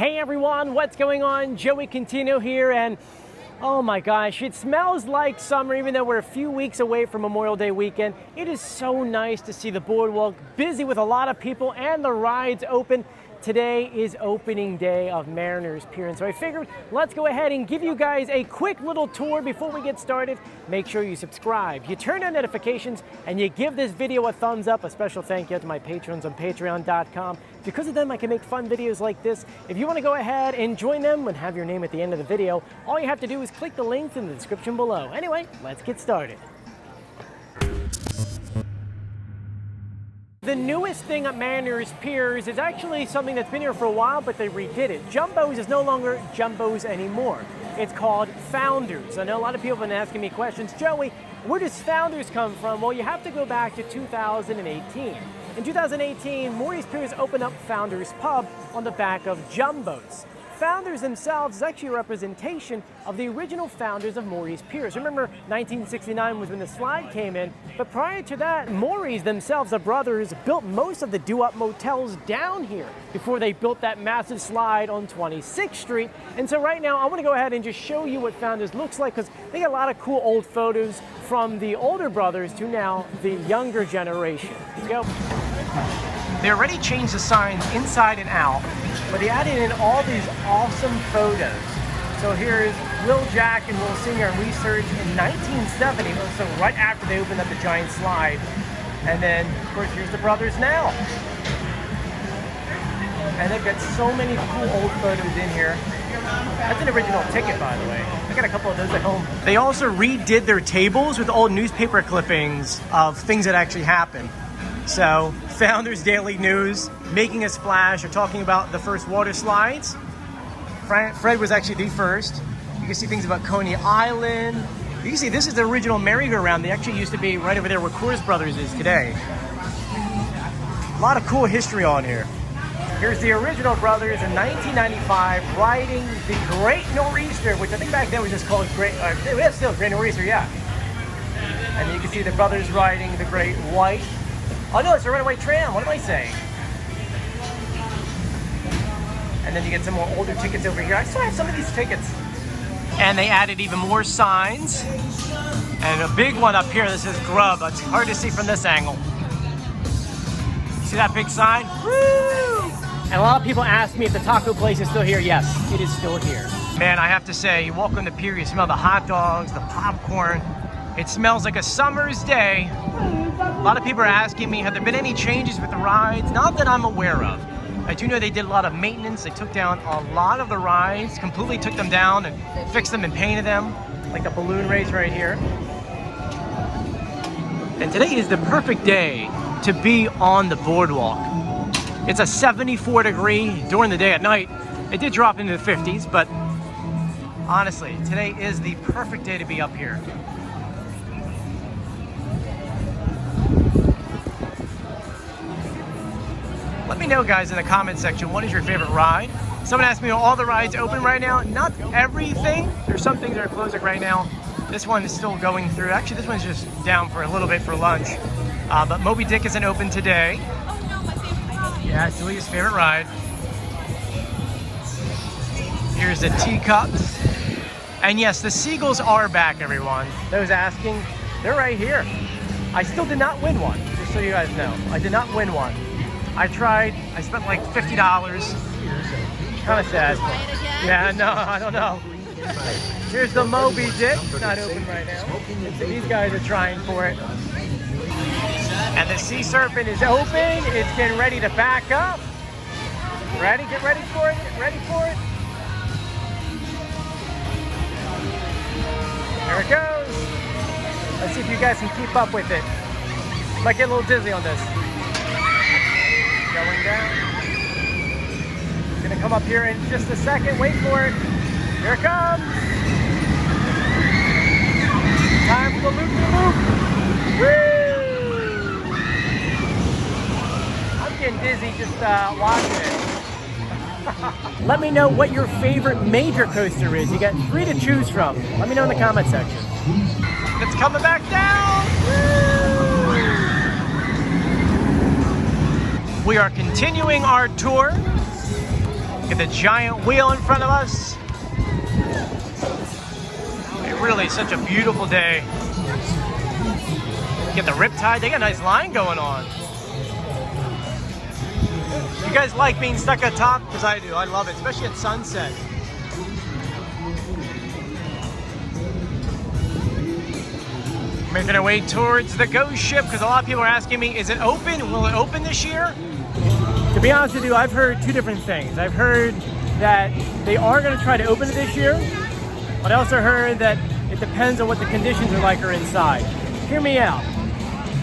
Hey everyone, what's going on? Joey Contino here, and oh my gosh, it smells like summer even though we're a few weeks away from Memorial Day weekend. It is so nice to see the boardwalk busy with a lot of people and the rides open. Today is opening day of Mariners Pier, and so I figured let's go ahead and give you guys a quick little tour before we get started. Make sure you subscribe, you turn on notifications, and you give this video a thumbs up. A special thank you to my patrons on patreon.com. Because of them, I can make fun videos like this. If you want to go ahead and join them and have your name at the end of the video, all you have to do is click the links in the description below. Anyway, let's get started. The newest thing at Mariners Piers is actually something that's been here for a while, but they redid it. Jumbos is no longer Jumbos anymore. It's called Founders. I know a lot of people have been asking me questions. Joey, where does Founders come from? Well, you have to go back to 2018. In 2018, Morey's Piers opened up Founders Pub on the back of Jumbos. Founders themselves is actually a representation of the original founders of Morey's Piers. Remember, 1969 was when the slide came in, but prior to that, Morey's themselves, the brothers, built most of the do-up motels down here before they built that massive slide on 26th Street. And so right now, I want to go ahead and just show you what Founders looks like, because they got a lot of cool old photos from the older brothers to now the younger generation. Let's go. They already changed the signs inside and out, but they added in all these awesome photos. So here's Will Jack and Will Senior in research in 1970, so right after they opened up the giant slide. And then, of course, here's the brothers now. And they've got so many cool old photos in here. That's an original ticket, by the way. I got a couple of those at home. They also redid their tables with old newspaper clippings of things that actually happened. So, Founders Daily News, making a splash, or talking about the first water slides. Fred was actually the first. You can see things about Coney Island. You can see this is the original merry-go-round. They actually used to be right over there where Coors Brothers is today. A lot of cool history on here. Here's the original brothers in 1995 riding the Great Nor'easter, which I think back then was just called it's still Great Nor'easter, yeah. And you can see the brothers riding the Great White. Oh no, it's a runaway tram. What am I saying? And then you get some more older tickets over here. I still have some of these tickets. And they added even more signs. And a big one up here that says Grub. It's hard to see from this angle. See that big sign? Woo! And a lot of people ask me if the taco place is still here. Yes, it is still here. Man, I have to say, you walk on the pier, you smell the hot dogs, the popcorn. It smells like a summer's day. A lot of people are asking me, have there been any changes with the rides? Not that I'm aware of. I do know they did a lot of maintenance. They took down a lot of the rides, completely took them down and fixed them and painted them, like the balloon race right here. And today is the perfect day to be on the boardwalk. It's a 74 degree during the day. At night, it did drop into the 50s, but honestly, today is the perfect day to be up here. Let me know, guys, in the comment section, what is your favorite ride? Someone asked me, are all the rides open right now? Not everything. There's some things that are closing right now. This one is still going through. Actually, this one's just down for a little bit for lunch. But Moby Dick isn't open today. Yeah, it's Julia's favorite ride. Here's the teacups. And yes, the Seagulls are back, everyone. Those asking, they're right here. I still did not win one, just so you guys know. I did not win one. I tried, I spent like $50. Kind of sad. Yeah, no, I don't know. Here's the Moby Dick, not open right now. So these guys are trying for it. And the Sea Serpent is open, it's getting ready to back up. Ready, get ready for it, get ready for it. There it goes. Let's see if you guys can keep up with it. Might get a little dizzy on this. Going down. It's gonna come up here in just a second. Wait for it. Here it comes. Time for the loop-de-loop. Woo! I'm getting dizzy just watching it. Let me know what your favorite major coaster is. You got 3 to choose from. Let me know in the comment section. It's coming back down. Woo! We are continuing our tour. Look at the giant wheel in front of us. It really is such a beautiful day. Get the riptide. They got a nice line going on. You guys like being stuck at top? Because I do. I love it, especially at sunset. Making our way towards the ghost ship because a lot of people are asking me, is it open? Will it open this year? To be honest with you, I've heard two different things. I've heard that they are going to try to open it this year, but I also heard that it depends on what the conditions are like or inside. Hear me out.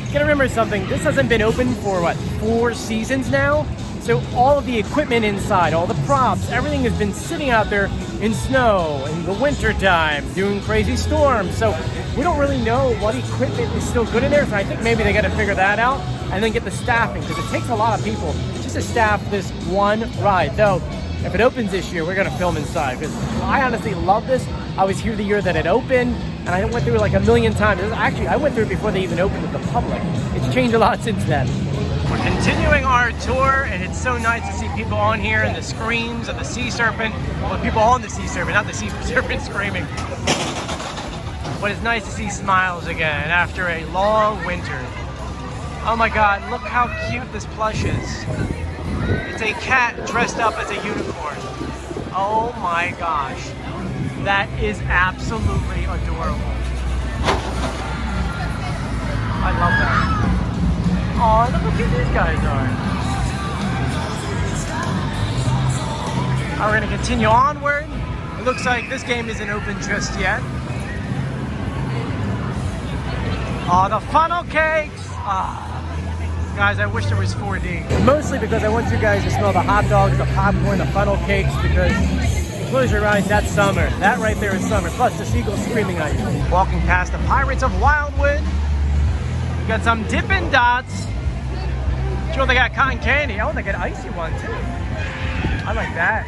You gotta remember something, this hasn't been open for what, 4 seasons now? So all of the equipment inside, all the props, everything has been sitting out there in snow, in the winter time, doing crazy storms. So we don't really know what equipment is still good in there, so I think maybe they gotta figure that out and then get the staffing, because it takes a lot of people just to staff this one ride. Though, if it opens this year, we're gonna film inside, because I honestly love this. I was here the year that it opened, and I went through it like a million times. Actually, I went through it before they even opened to the public. It's changed a lot since then. We're continuing our tour, and it's so nice to see people on here and the screams of the sea serpent. Well, people on the sea serpent, not the sea serpent screaming. But it's nice to see smiles again after a long winter. Oh my God, look how cute this plush is. It's a cat dressed up as a unicorn. Oh my gosh. That is absolutely adorable. I love that. Oh, look how cute these guys are. We're gonna continue onward. It looks like this game isn't open just yet. Oh, the funnel cakes. Guys, I wish there was 4D. Mostly because I want you guys to smell the hot dogs, the popcorn, the funnel cakes, because close your eyes, that's summer. That right there is summer. Plus the seagulls screaming at you. Walking past the Pirates of Wildwood. We got some Dippin' Dots. Sure, they got cotton candy. Oh, they got icy one too. I like that.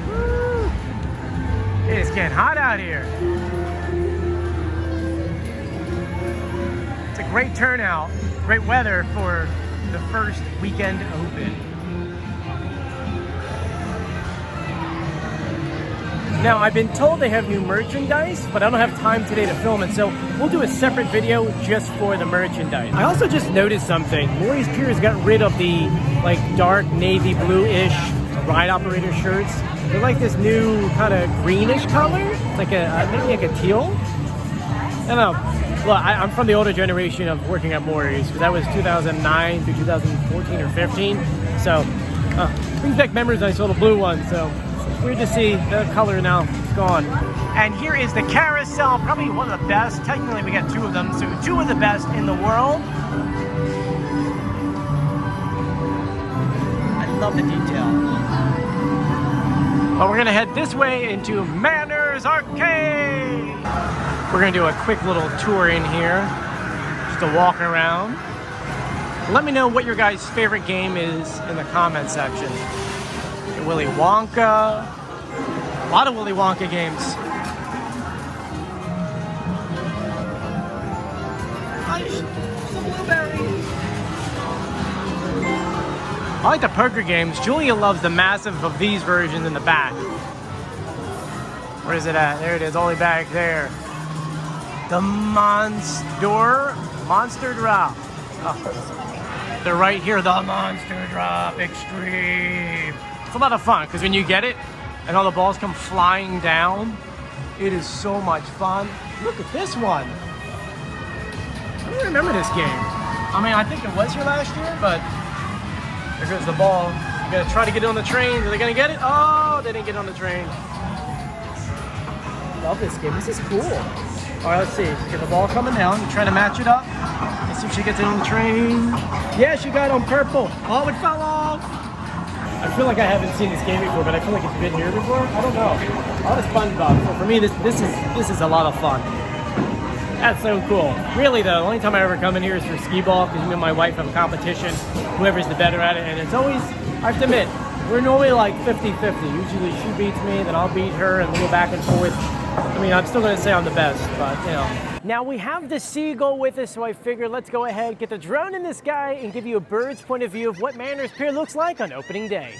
Woo. It is getting hot out here. It's a great turnout, great weather for the first weekend open. Now, I've been told they have new merchandise, but I don't have time today to film it, so we'll do a separate video just for the merchandise. I also just noticed something. Morey's Pier has got rid of the like dark navy blue-ish ride operator shirts. They're like this new kind of greenish color. It's like maybe like a teal. I don't know. Well, I'm from the older generation of working at Morey's, because that was 2009 through 2014 or 15. So, brings back memories of nice little blue one. So. Weird to see the color now, it's gone. And here is the carousel, probably one of the best. Technically we got 2 of them, so 2 of the best in the world. I love the detail. But we're gonna head this way into Manners Arcade. We're gonna do a quick little tour in here, just to walk around. Let me know what your guys' favorite game is in the comment section. Willy Wonka, a lot of Willy Wonka games. I like the poker games. Julia loves the massive of these versions in the back. Where is it at? There it is, all the way back there. The Monster Drop. Oh, they're right here, the Monster Drop Extreme. It's a lot of fun, because when you get it and all the balls come flying down, it is so much fun. Look at this one. I don't remember this game. I mean, I think it was here last year, but there goes the ball. You gotta try to get it on the train. Are they gonna get it? Oh, they didn't get on the train. Love this game. This is cool. All right, let's see. Get the ball coming down. You try to match it up. Let's see if she gets it on the train. Yeah, she got it on purple. Oh, it fell off. I feel like I haven't seen this game before, but I feel like it's been here before. I don't know. A lot of SpongeBob. So for me, this is a lot of fun. That's so cool. Really though, the only time I ever come in here is for skee ball, because me and my wife have a competition. Whoever's the better at it, and it's always, I have to admit, We're normally like 50-50. Usually she beats me, then I'll beat her, and we go back and forth. I mean, I'm still going to say I'm the best, but, you know. Now, we have the Seagull with us, so I figured let's go ahead, get the drone in the sky, and give you a bird's point of view of what Mariners Pier looks like on opening day.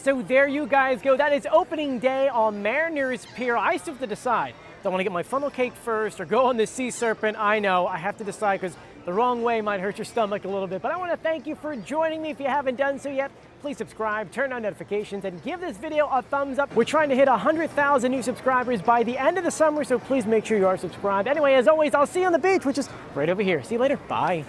So there you guys go. That is opening day on Mariners Pier. I still have to decide. Do I want to get my funnel cake first or go on the Sea Serpent? I know, I have to decide because the wrong way might hurt your stomach a little bit. But I want to thank you for joining me. If you haven't done so yet, please subscribe, turn on notifications, and give this video a thumbs up. We're trying to hit 100,000 new subscribers by the end of the summer, so please make sure you are subscribed. Anyway, as always, I'll see you on the beach, which is right over here. See you later. Bye.